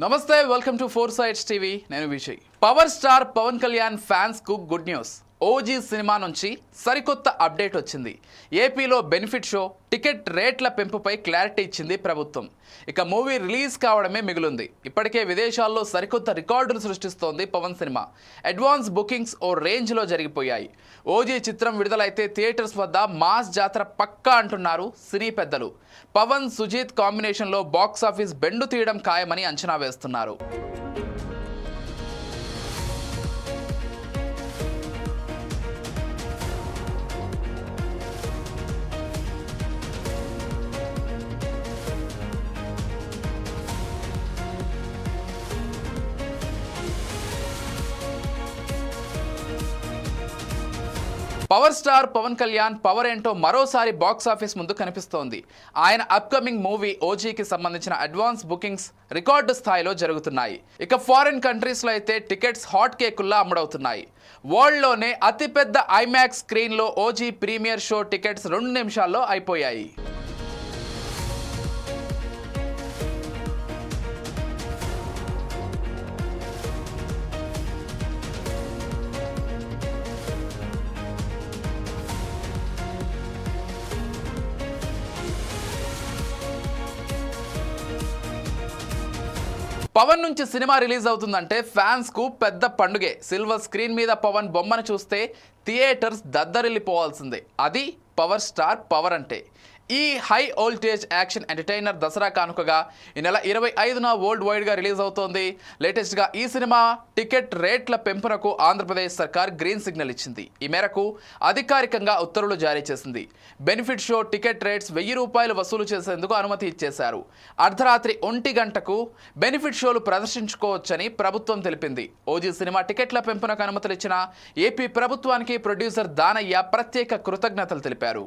నమస్తే, welcome to Four Sides TV. నేను Vijay. Power star Pawan Kalyan fans కు గుడ్ న్యూస్. ఓజీ సినిమా నుంచి సరికొత్త అప్డేట్ వచ్చింది. ఏపీలో బెనిఫిట్ షో, టికెట్ రేట్ల పెంపుపై క్లారిటీ ఇచ్చింది ప్రభుత్వం. ఇక మూవీ రిలీజ్ కావడమే మిగిలింది. ఇప్పటికే విదేశాల్లో సరికొత్త రికార్డులు సృష్టిస్తోంది పవన్ సినిమా. అడ్వాన్స్ బుకింగ్స్ ఓ రేంజ్లో జరిగిపోయాయి. ఓజీ చిత్రం విడుదలైతే థియేటర్స్ వద్ద మాస్ జాతర పక్కా అంటున్నారు సినీ పెద్దలు. పవన్ సుజీత్ కాంబినేషన్లో బాక్సాఫీస్ బెండు తీయడం ఖాయమని అంచనా వేస్తున్నారు. Power star Pawan Kalyan power ఏంటో మరోసారి బాక్స్ ఆఫీస్ ముందు కనిపిస్తోంది. ఆయన అప్కమింగ్ మూవీ ఓజీకి సంబంధించిన అడ్వాన్స్ బుకింగ్స్ రికార్డు స్థాయిలో జరుగుతున్నాయి. ఇక ఫారిన్ కంట్రీస్లో అయితే టికెట్స్ హాట్ కేకుల్లా అమ్ముడవుతున్నాయి. వరల్డ్లోనే అతిపెద్ద ఐమాక్స్ స్క్రీన్లో ఓజీ ప్రీమియర్ షో టికెట్స్ 2 నిమిషాల్లో అయిపోయాయి. పవన్ నుంచి సినిమా రిలీజ్ అవుతుందంటే ఫ్యాన్స్ కు పెద్ద పండుగే. సిల్వర్ స్క్రీన్ మీద పవన్ బొమ్మను చూస్తే థియేటర్స్ దద్దరిల్లిపోవాల్సిందే. అది పవర్ స్టార్ పవర్ అంటే. ఈ high voltage action entertainer Dasara కానుకగా ఈ నెల 25న వరల్డ్ వైడ్గా రిలీజ్ అవుతోంది. లేటెస్ట్గా ఈ సినిమా టికెట్ రేట్ల పెంపునకు ఆంధ్రప్రదేశ్ సర్కార్ గ్రీన్ సిగ్నల్ ఇచ్చింది. ఈ మేరకు అధికారికంగా ఉత్తర్వులు జారీ చేసింది. బెనిఫిట్ షో టికెట్ రేట్స్ ₹1000 వసూలు చేసేందుకు అనుమతి ఇచ్చేశారు. అర్ధరాత్రి 1 గంటకు బెనిఫిట్ షోలు ప్రదర్శించుకోవచ్చని ప్రభుత్వం తెలిపింది. ఓజీ సినిమా టికెట్ల పెంపునకు అనుమతులు ఇచ్చిన ఏపీ ప్రభుత్వానికి ప్రొడ్యూసర్ దానయ్య ప్రత్యేక కృతజ్ఞతలు తెలిపారు.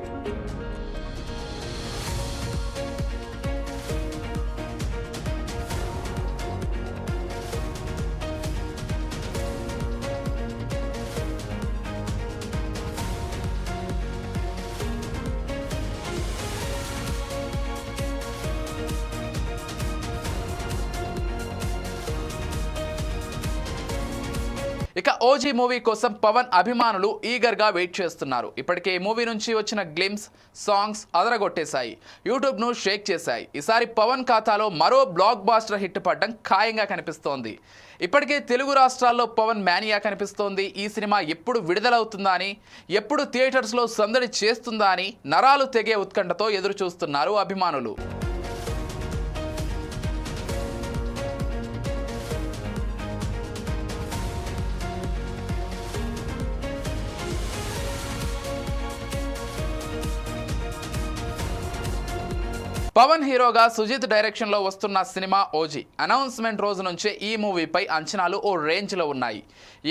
ఇక ఓజీ మూవీ కోసం పవన్ అభిమానులు ఈగర్గా వెయిట్ చేస్తున్నారు. ఇప్పటికే ఈ మూవీ నుంచి వచ్చిన గ్లిమ్స్ సాంగ్స్ అదరగొట్టేశాయి, యూట్యూబ్ను షేక్ చేశాయి. ఈసారి పవన్ ఖాతాలో మరో బ్లాక్ బాస్టర్ హిట్ పడడం ఖాయంగా కనిపిస్తోంది. ఇప్పటికే తెలుగు రాష్ట్రాల్లో పవన్ మేనియా కనిపిస్తోంది. ఈ సినిమా ఎప్పుడు విడుదలవుతుందా అని, ఎప్పుడు థియేటర్స్లో సందడి చేస్తుందా అని నరాలు తెగే ఉత్కంఠతో ఎదురు చూస్తున్నారు అభిమానులు. పవన్ హీరోగా సుజిత్ డైరెక్షన్లో వస్తున్న సినిమా ఓజీ. అనౌన్స్మెంట్ రోజు నుంచే ఈ మూవీపై అంచనాలు ఓ రేంజ్లో ఉన్నాయి.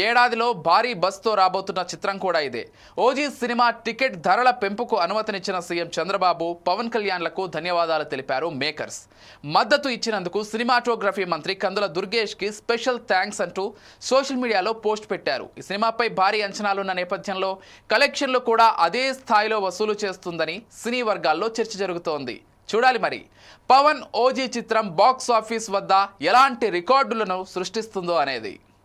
ఏడాదిలో భారీ బస్తో రాబోతున్న చిత్రం కూడా ఇదే. ఓజీ సినిమా టికెట్ ధరల పెంపుకు అనుమతినిచ్చిన సీఎం చంద్రబాబు, పవన్ కళ్యాణ్లకు ధన్యవాదాలు తెలిపారు మేకర్స్. మద్దతు ఇచ్చినందుకు సినిమాటోగ్రఫీ మంత్రి కందుల దుర్గేష్కి స్పెషల్ థ్యాంక్స్ అంటూ సోషల్ మీడియాలో పోస్ట్ పెట్టారు. ఈ సినిమాపై భారీ అంచనాలున్న నేపథ్యంలో కలెక్షన్లు కూడా అదే స్థాయిలో వసూలు చేస్తుందని సినీ వర్గాల్లో చర్చ జరుగుతోంది. చూడాలి మరి పవన్ ఓజీ చిత్రం బాక్స్ ఆఫీస్ వద్ద ఎలాంటి రికార్డులను సృష్టిస్తుందో అనేది.